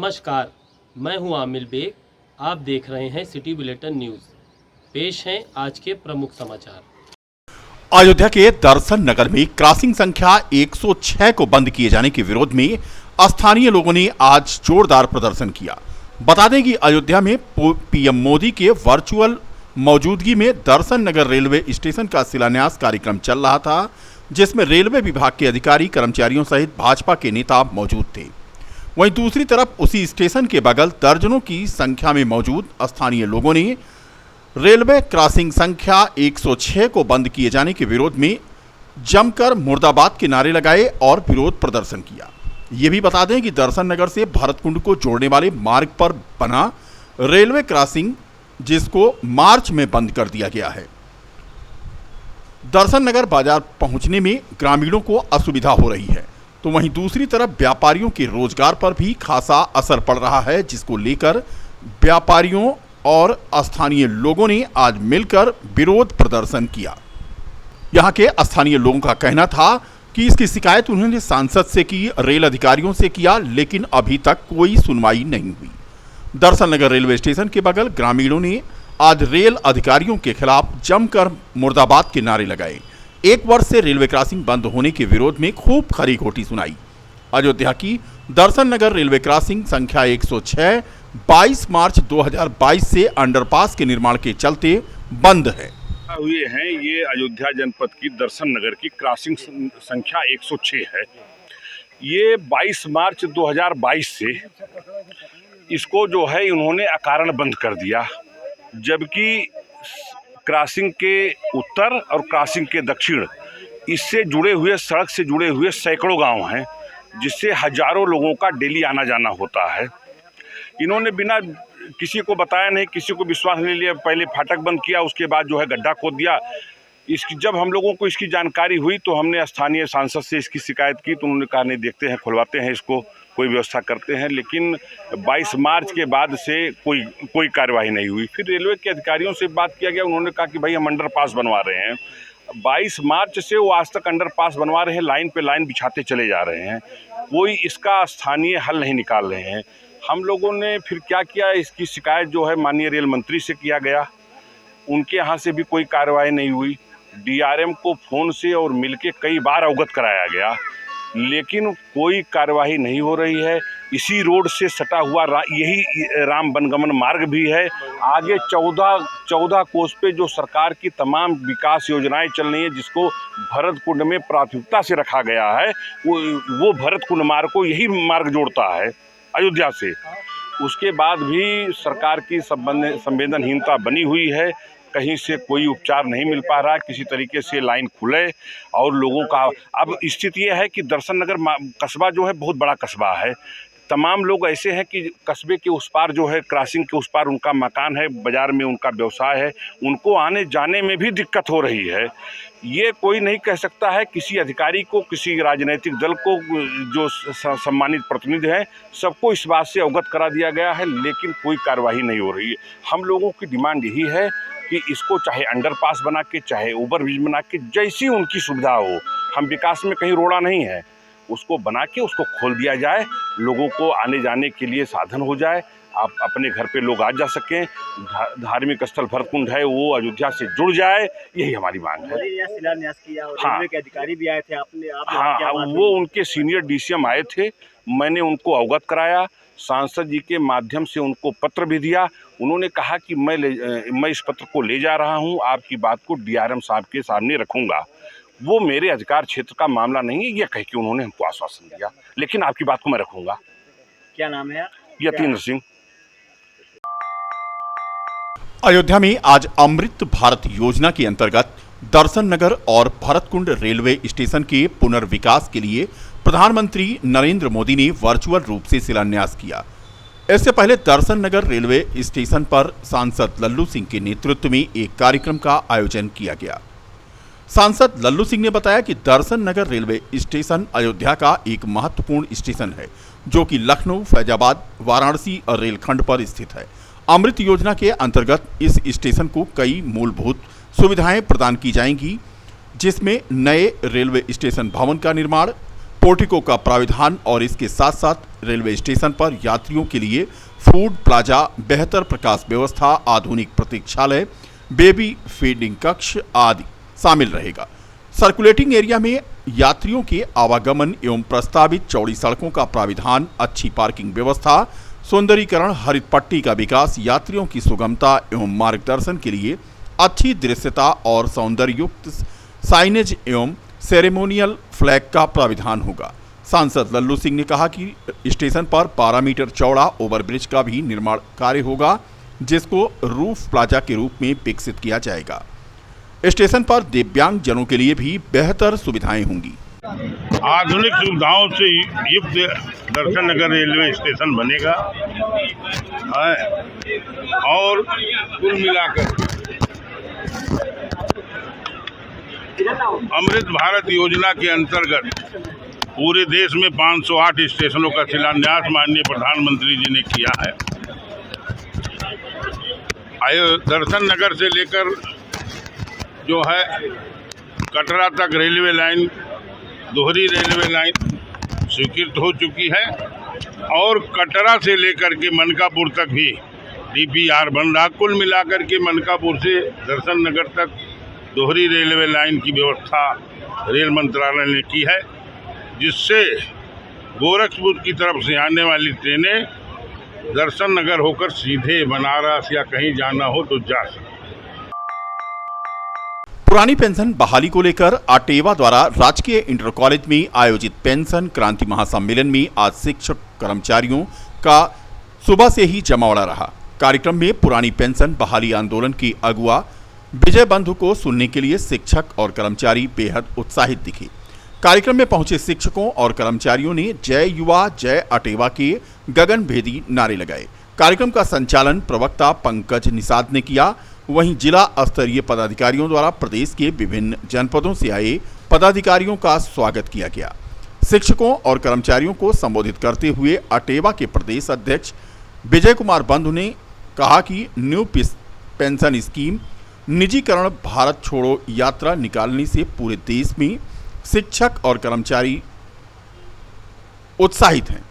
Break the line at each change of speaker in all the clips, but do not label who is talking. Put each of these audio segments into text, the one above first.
नमस्कार, मैं हूं आमिर बेग। आप देख रहे हैं सिटी बुलेटिन न्यूज़। पेश हैं आज के प्रमुख समाचार।
अयोध्या के दर्शन नगर में क्रॉसिंग संख्या 106 को बंद किए जाने के विरोध में स्थानीय लोगों ने आज जोरदार प्रदर्शन किया। बता दें कि अयोध्या में पीएम मोदी के वर्चुअल मौजूदगी में दर्शन नगर रेलवे स्टेशन का शिलान्यास कार्यक्रम चल रहा था, जिसमें रेलवे विभाग के अधिकारी, कर्मचारियों सहित भाजपा के नेता मौजूद थे। वहीं दूसरी तरफ उसी स्टेशन के बगल दर्जनों की संख्या में मौजूद स्थानीय लोगों ने रेलवे क्रॉसिंग संख्या 106 को बंद किए जाने के विरोध में जमकर मुर्दाबाद के नारे लगाए और विरोध प्रदर्शन किया। ये भी बता दें कि दर्शन नगर से भरतकुंड को जोड़ने वाले मार्ग पर बना रेलवे क्रॉसिंग, जिसको मार्च में बंद कर दिया गया है। दर्शन नगर बाजार पहुंचने में ग्रामीणों को असुविधा हो रही है, तो वहीं दूसरी तरफ व्यापारियों के रोजगार पर भी खासा असर पड़ रहा है, जिसको लेकर व्यापारियों और स्थानीय लोगों ने आज मिलकर विरोध प्रदर्शन किया। यहां के स्थानीय लोगों का कहना था कि इसकी शिकायत उन्होंने सांसद से की, रेल अधिकारियों से किया, लेकिन अभी तक कोई सुनवाई नहीं हुई। दर्शन नगर रेलवे स्टेशन के बगल ग्रामीणों ने आज रेल अधिकारियों के खिलाफ जमकर मुर्दाबाद के नारे लगाए। एक वर्ष से रेलवे क्रॉसिंग बंद होने के विरोध में खूब खरी खोटी सुनाई। अयोध्या की दर्शन नगर रेलवे क्रॉसिंग संख्या 106 22 मार्च 2022 से अंडरपास के निर्माण के चलते बंद है।
हुए हैं ये अयोध्या जनपद की दर्शन नगर की क्रॉसिंग संख्या 106 है। ये 22 मार्च 2022 से इसको जो है इन्होंने अकारण बंद कर दिया, जबकि क्रॉसिंग के उत्तर और क्रॉसिंग के दक्षिण इससे जुड़े हुए, सड़क से जुड़े हुए सैकड़ों गांव हैं, जिससे हजारों लोगों का डेली आना जाना होता है। इन्होंने बिना किसी को बताया नहीं, किसी को विश्वास नहीं लिया, पहले फाटक बंद किया, उसके बाद जो है गड्ढा खोद दिया। इसकी जब हम लोगों को इसकी जानकारी हुई तो हमने स्थानीय सांसद से इसकी शिकायत की, तो उन्होंने कहा नहीं, देखते हैं, खुलवाते हैं, इसको कोई व्यवस्था करते हैं। लेकिन 22 मार्च के बाद से कोई कार्यवाही नहीं हुई। फिर रेलवे के अधिकारियों से बात किया गया, उन्होंने कहा कि भाई हम अंडरपास बनवा रहे हैं। 22 मार्च से वो आज तक अंडरपास बनवा रहे हैं, लाइन पे लाइन बिछाते चले जा रहे हैं, कोई इसका स्थानीय हल नहीं निकाल रहे हैं। हम लोगों ने फिर क्या किया, इसकी शिकायत जो है माननीय रेल मंत्री से किया गया, उनके यहाँ से भी कोई कार्रवाई नहीं हुई। डीआरएम को फ़ोन से और मिलके कई बार अवगत कराया गया, लेकिन कोई कार्यवाही नहीं हो रही है। इसी रोड से सटा हुआ यही राम वनगमन मार्ग भी है। आगे 14 कोस पे जो सरकार की तमाम विकास योजनाएं चल रही हैं, जिसको भरतकुंड में प्राथमिकता से रखा गया है, वो भरतकुंड मार्ग को यही मार्ग जोड़ता है अयोध्या से। उसके बाद भी सरकार की संवेदनहीनता बनी हुई है, कहीं से कोई उपचार नहीं मिल पा रहा, किसी तरीके से लाइन खुले और लोगों का। अब स्थिति यह है कि दर्शन नगर कस्बा जो है बहुत बड़ा कस्बा है। तमाम लोग ऐसे हैं कि कस्बे के उस पार जो है, क्रॉसिंग के उस पार उनका मकान है, बाज़ार में उनका व्यवसाय है, उनको आने जाने में भी दिक्कत हो रही है। ये कोई नहीं कह सकता है, किसी अधिकारी को, किसी राजनीतिक दल को, जो सम्मानित प्रतिनिधि हैं, सबको इस बात से अवगत करा दिया गया है, लेकिन कोई कार्यवाही नहीं हो रही है। हम लोगों की डिमांड यही है कि इसको चाहे अंडरपास बना के, चाहे ओवरब्रिज बना के, जैसी उनकी सुविधा हो, हम विकास में कहीं रोड़ा नहीं है, उसको बना के उसको खोल दिया जाए, लोगों को आने जाने के लिए साधन हो जाए, आप अपने घर पे लोग आ जा सकें, धार्मिक स्थल भरतकुंड है वो अयोध्या से जुड़ जाए, यही हमारी मांग है।
शिलान्यास किया और
हाँ,
रेलवे के अधिकारी भी आए थे,
हाँ, वो उनके सीनियर डीसीएम आए थे, मैंने उनको अवगत कराया, सांसद जी के माध्यम से उनको पत्र भी दिया। उन्होंने कहा कि मैं इस पत्र को ले जा रहा हूं, आपकी बात को डीआरएम साहब के सामने रखूंगा, वो मेरे अधिकार क्षेत्र का मामला नहीं है, ये कह के उन्होंने हमको आश्वासन दिया, लेकिन आपकी बात को मैं रखूंगा।
क्या नाम है?
यतीन्द्र सिंह।
अयोध्या में आज अमृत भारत योजना के अंतर्गत दर्शन नगर और भरतकुंड रेलवे स्टेशन के पुनर्विकास के लिए प्रधानमंत्री नरेंद्र मोदी ने वर्चुअल रूप से शिलान्यास किया। इससे पहले दर्शन नगर रेलवे स्टेशन पर सांसद लल्लू सिंह के नेतृत्व में एक कार्यक्रम का आयोजन किया गया। सांसद लल्लू सिंह ने बताया कि दर्शन नगर रेलवे स्टेशन अयोध्या का एक महत्वपूर्ण स्टेशन है, जो कि लखनऊ, फैजाबाद, वाराणसी और रेलखंड पर स्थित है। अमृत योजना के अंतर्गत इस स्टेशन को कई मूलभूत सुविधाएं प्रदान की जाएंगी, जिसमें नए रेलवे स्टेशन भवन का निर्माण, पोर्टिको का प्राविधान और इसके साथ साथ रेलवे स्टेशन पर यात्रियों के लिए फूड प्लाजा, बेहतर प्रकाश व्यवस्था, आधुनिक प्रतीक्षालय, बेबी फीडिंग कक्ष आदि शामिल रहेगा। सर्कुलेटिंग एरिया में यात्रियों के आवागमन एवं प्रस्तावित चौड़ी सड़कों का प्राविधान, अच्छी पार्किंग व्यवस्था, सौंदर्यीकरण, हरित पट्टी का विकास, यात्रियों की सुगमता एवं मार्गदर्शन के लिए अच्छी दृश्यता और सौंदर्ययुक्त साइनेज एवं सेरेमोनियल फ्लैग का प्राविधान होगा। सांसद लल्लू सिंह ने कहा कि स्टेशन पर 12 मीटर चौड़ा ओवरब्रिज का भी निर्माण कार्य होगा, जिसको रूफ प्लाजा के रूप में विकसित किया जाएगा। स्टेशन पर दिव्यांग जनों के लिए भी बेहतर सुविधाएं होंगी।
आधुनिक सुविधाओं से युक्त दर्शन नगर रेलवे स्टेशन बनेगा और कुल मिलाकर अमृत भारत योजना के अंतर्गत पूरे देश में 508 स्टेशनों का शिलान्यास माननीय प्रधानमंत्री जी ने किया है। दर्शन नगर से लेकर जो है कटरा तक रेलवे लाइन, दोहरी रेलवे लाइन स्वीकृत हो चुकी है और कटरा से लेकर के मनकापुर तक भी DPR बन रहा। कुल मिलाकर के मनकापुर से दर्शन नगर तक दोहरी रेलवे लाइन की व्यवस्था रेल मंत्रालय ने की है, जिससे गोरखपुर की तरफ से आने वाली ट्रेनें दर्शन नगर होकर सीधे बनारस या कहीं जाना हो तो जा सकती।
पुरानी पेंशन बहाली को लेकर आटेवा द्वारा राजकीय इंटर कॉलेज में आयोजित पेंशन क्रांति महासम्मेलन में आज शिक्षक कर्मचारियों का सुबह से ही जमावड़ा रहा। कार्यक्रम में पुरानी पेंशन बहाली आंदोलन के अगुआ विजय बंधु को सुनने के लिए शिक्षक और कर्मचारी बेहद उत्साहित दिखे। कार्यक्रम में पहुंचे शिक्षकों और कर्मचारियों ने जय युवा जय आटेवा के गगनभेदी नारे लगाए। कार्यक्रम का संचालन प्रवक्ता पंकज निषाद ने किया। वहीं जिला स्तरीय पदाधिकारियों द्वारा प्रदेश के विभिन्न जनपदों से आए पदाधिकारियों का स्वागत किया गया। शिक्षकों और कर्मचारियों को संबोधित करते हुए आटेवा के प्रदेश अध्यक्ष विजय कुमार बंधु ने कहा कि न्यू पेंशन स्कीम निजीकरण भारत छोड़ो यात्रा निकालने से पूरे देश में शिक्षक और कर्मचारी उत्साहित हैं।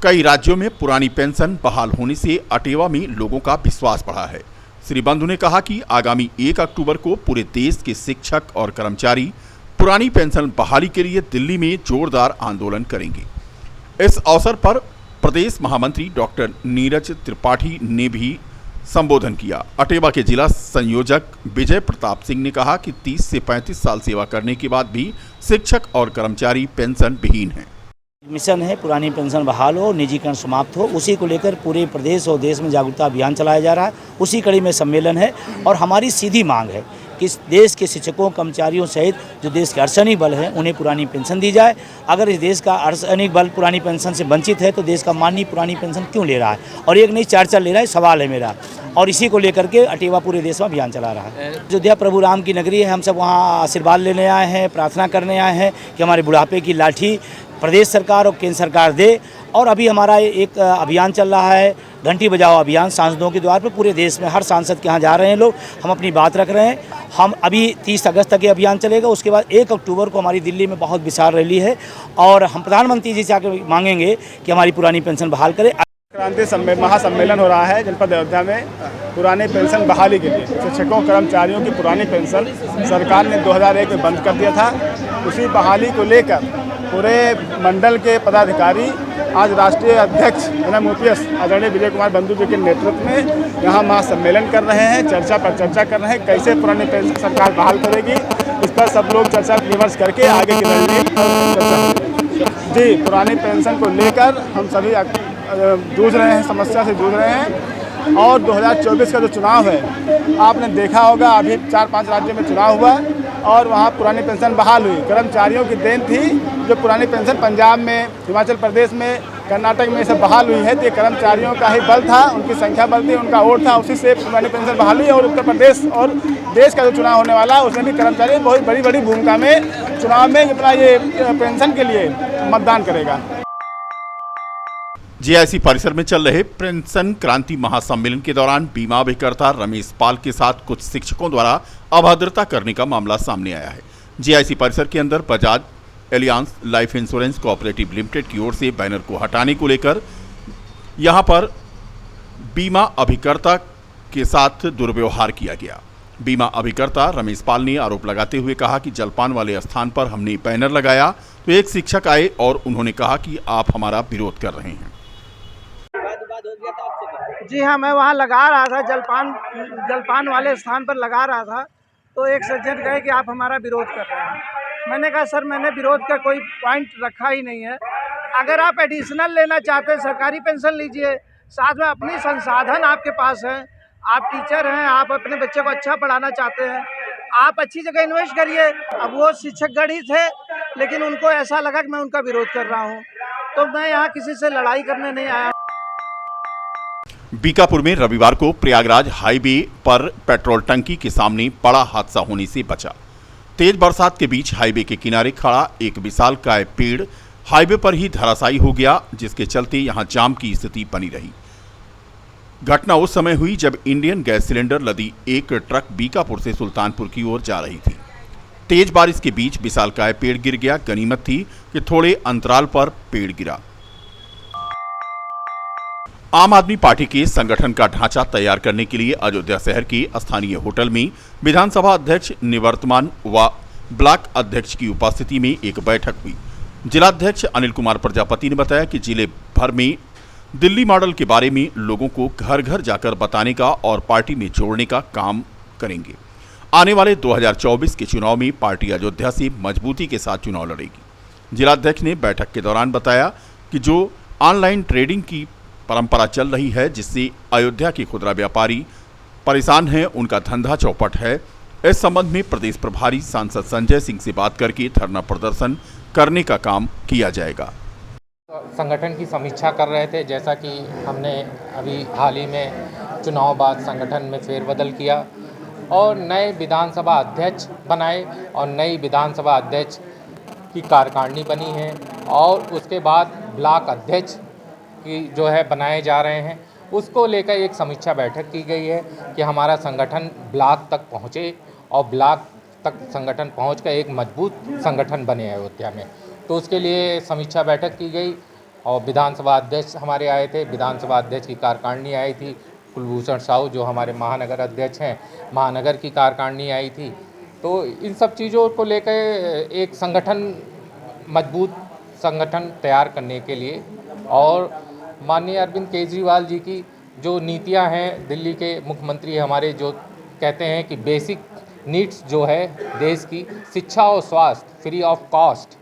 कई राज्यों में पुरानी पेंशन बहाल होने से आटेवा में लोगों का विश्वास बढ़ा है। श्री बंधु ने कहा कि आगामी 1 अक्टूबर को पूरे देश के शिक्षक और कर्मचारी पुरानी पेंशन बहाली के लिए दिल्ली में जोरदार आंदोलन करेंगे। इस अवसर पर प्रदेश महामंत्री डॉक्टर नीरज त्रिपाठी ने भी संबोधन किया। आटेवा के जिला संयोजक विजय प्रताप सिंह ने कहा कि 30 से 35 साल सेवा करने के बाद भी शिक्षक और कर्मचारी पेंशन विहीन हैं।
मिशन है पुरानी पेंशन बहाल हो, निजीकरण समाप्त हो, उसी को लेकर पूरे प्रदेश और देश में जागरूकता अभियान चलाया जा रहा है। उसी कड़ी में सम्मेलन है और हमारी सीधी मांग है कि देश के शिक्षकों कर्मचारियों सहित जो देश के अर्धसैनिक बल हैं उन्हें पुरानी पेंशन दी जाए। अगर इस देश का अर्धसैनिक बल पुरानी पेंशन से वंचित है तो देश का माननीय पुरानी पेंशन क्यों ले रहा है? और एक नहीं 4 ले रहा है, सवाल है मेरा। और इसी को लेकर के आटेवा पूरे देश में अभियान चला रहा है। अयोध्या प्रभु राम की नगरी है, हम सब वहाँ आशीर्वाद लेने आए हैं, प्रार्थना करने आए हैं कि हमारे बुढ़ापे की लाठी प्रदेश सरकार और केंद्र सरकार दे। और अभी हमारा एक अभियान चल रहा है, घंटी बजाओ अभियान, सांसदों के द्वार पर पूरे देश में हर सांसद के यहाँ जा रहे हैं लोग, हम अपनी बात रख रहे हैं। हम अभी 30 अगस्त तक ये अभियान चलेगा, उसके बाद 1 अक्टूबर को हमारी दिल्ली में बहुत विशाल रैली है और हम प्रधानमंत्री जी से आकर मांगेंगे कि हमारी पुरानी पेंशन बहाल करें।
क्रांति महासम्मेलन हो रहा है जनपद अयोध्या में पुरानी पेंशन बहाली के लिए। शिक्षकों कर्मचारियों की पुरानी पेंशन सरकार ने 2001 में बंद कर दिया था। उसी बहाली को लेकर पूरे मंडल के पदाधिकारी आज राष्ट्रीय अध्यक्ष NMOPS आदरणीय विजय कुमार बंधु जी के नेतृत्व में यहाँ महासम्मेलन कर रहे हैं, चर्चा पर चर्चा कर रहे हैं कैसे पुरानी पेंशन सरकार बहाल करेगी। इस पर सब लोग चर्चा विमर्श करके आगे की रणनीति चर्चा जी। पुरानी पेंशन को लेकर हम सभी जूझ रहे हैं, समस्या से जूझ रहे हैं। और 2024 का जो चुनाव है आपने देखा होगा, अभी 4-5 राज्यों में चुनाव हुआ और वहाँ पुरानी पेंशन बहाल हुई। कर्मचारियों की देन थी जो पुरानी पेंशन पंजाब में, हिमाचल प्रदेश में, कर्नाटक में सब बहाल हुई है। तो ये कर्मचारियों का ही बल था, उनकी संख्या बल थी, उनका वोट था, उसी से पुरानी पेंशन बहाल हुई। और उत्तर प्रदेश और देश का जो चुनाव होने वाला है उसमें भी कर्मचारी बहुत बड़ी भूमिका में चुनाव में अपना ये पेंशन के लिए मतदान करेगा।
जीआईसी परिसर में चल रहे पेंशन क्रांति महासम्मेलन के दौरान बीमा अभिकर्ता रमेश पाल के साथ कुछ शिक्षकों द्वारा अभद्रता करने का मामला सामने आया है। जीआईसी परिसर के अंदर Bajaj Alliance life insurance cooperative limited की ओर से बैनर को हटाने को लेकर यहां पर बीमा अभिकर्ता के साथ दुर्व्यवहार किया गया। बीमा अभिकर्ता रमेश पाल ने आरोप लगाते हुए कहा कि जलपान वाले स्थान पर हमने बैनर लगाया तो एक शिक्षक आए और उन्होंने कहा कि आप हमारा विरोध कर रहे हैं।
जी हाँ, मैं वहाँ लगा रहा था, जलपान वाले स्थान पर लगा रहा था, तो एक सज्जन कहे कि आप हमारा विरोध कर रहे हैं। मैंने कहा सर, मैंने विरोध का कोई पॉइंट रखा ही नहीं है। अगर आप एडिशनल लेना चाहते हैं, सरकारी पेंशन लीजिए, साथ में अपनी संसाधन आपके पास है, आप टीचर हैं, आप अपने बच्चे को अच्छा पढ़ाना चाहते हैं, आप अच्छी जगह इन्वेस्ट करिए। अब वो शिक्षकगण ही थे, लेकिन उनको ऐसा लगा कि मैं उनका विरोध कर रहा हूँ, तो मैं यहाँ किसी से लड़ाई करने नहीं आया।
बीकापुर में रविवार को प्रयागराज हाईवे पर पेट्रोल टंकी के सामने बड़ा हादसा होने से बचा। तेज बरसात के बीच हाईवे के किनारे खड़ा एक विशालकाय पेड़ हाईवे पर ही धराशायी हो गया, जिसके चलते यहां जाम की स्थिति बनी रही। घटना उस समय हुई जब इंडियन गैस सिलेंडर लदी एक ट्रक बीकापुर से सुल्तानपुर की ओर जा रही थी। तेज बारिश के बीच विशालकाय पेड़ गिर गया। गनीमत थी कि थोड़े अंतराल पर पेड़ गिरा। आम आदमी पार्टी के संगठन का ढांचा तैयार करने के लिए अयोध्या शहर के स्थानीय होटल में विधानसभा अध्यक्ष, निवर्तमान व ब्लॉक अध्यक्ष की उपस्थिति में एक बैठक हुई। जिलाध्यक्ष अनिल कुमार प्रजापति ने बताया कि जिले भर में दिल्ली मॉडल के बारे में लोगों को घर घर जाकर बताने का और पार्टी में जोड़ने का काम करेंगे। आने वाले 2024 के चुनाव में पार्टी अयोध्या से मजबूती के साथ चुनाव लड़ेगी। जिलाध्यक्ष ने बैठक के दौरान बताया कि जो ऑनलाइन ट्रेडिंग की परंपरा चल रही है, जिससे अयोध्या के खुदरा व्यापारी परेशान हैं, उनका धंधा चौपट है। इस संबंध में प्रदेश प्रभारी सांसद संजय सिंह से बात करके धरना प्रदर्शन करने का काम किया जाएगा।
संगठन की समीक्षा कर रहे थे, जैसा कि हमने अभी हाल ही में चुनाव बाद संगठन में फेरबदल किया और नए विधानसभा अध्यक्ष बनाए और नई विधानसभा अध्यक्ष की कार्यकारिणी बनी है और उसके बाद ब्लॉक अध्यक्ष की जो है बनाए जा रहे हैं। उसको लेकर एक समीक्षा बैठक की गई है कि हमारा संगठन ब्लॉक तक पहुँचे और ब्लॉक तक संगठन पहुँचकर एक मजबूत संगठन बने अयोध्या में। तो उसके लिए समीक्षा बैठक की गई और विधानसभा अध्यक्ष हमारे आए थे, विधानसभा अध्यक्ष की कार्यकारिणी आई थी, कुलभूषण साहू जो हमारे महानगर अध्यक्ष हैं, महानगर की कार्यकारिणी आई थी। तो इन सब चीज़ों को लेकर एक संगठन, मजबूत संगठन तैयार करने के लिए और माननीय अरविंद केजरीवाल जी की जो नीतियां हैं, दिल्ली के मुख्यमंत्री हमारे जो कहते हैं कि बेसिक नीड्स जो है देश की, शिक्षा और स्वास्थ्य फ्री ऑफ कॉस्ट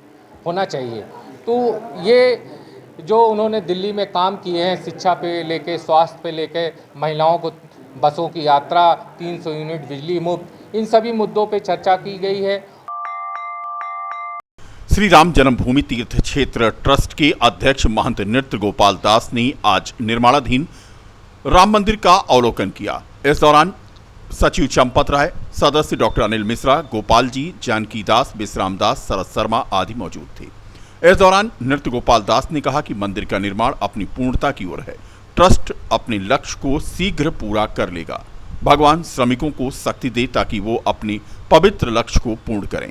होना चाहिए। तो ये जो उन्होंने दिल्ली में काम किए हैं, शिक्षा पे लेके, स्वास्थ्य पे लेके, महिलाओं को बसों की यात्रा, 300 यूनिट बिजली मुफ्त, इन सभी मुद्दों पे चर्चा की गई है।
श्री राम जन्मभूमि तीर्थ क्षेत्र ट्रस्ट के अध्यक्ष महंत नृत्य गोपाल दास ने आज निर्माणाधीन राम मंदिर का अवलोकन किया। इस दौरान सचिव चंपत राय, सदस्य डॉक्टर अनिल मिश्रा, गोपाल जी, जानकी दास, विश्राम दास, शरद शर्मा आदि मौजूद थे। इस दौरान नृत्य गोपाल दास ने कहा कि मंदिर का निर्माण अपनी पूर्णता की ओर है। ट्रस्ट अपने लक्ष्य को शीघ्र पूरा कर लेगा। भगवान श्रमिकों को शक्ति दे ताकि वो अपने पवित्र लक्ष्य को पूर्ण करें।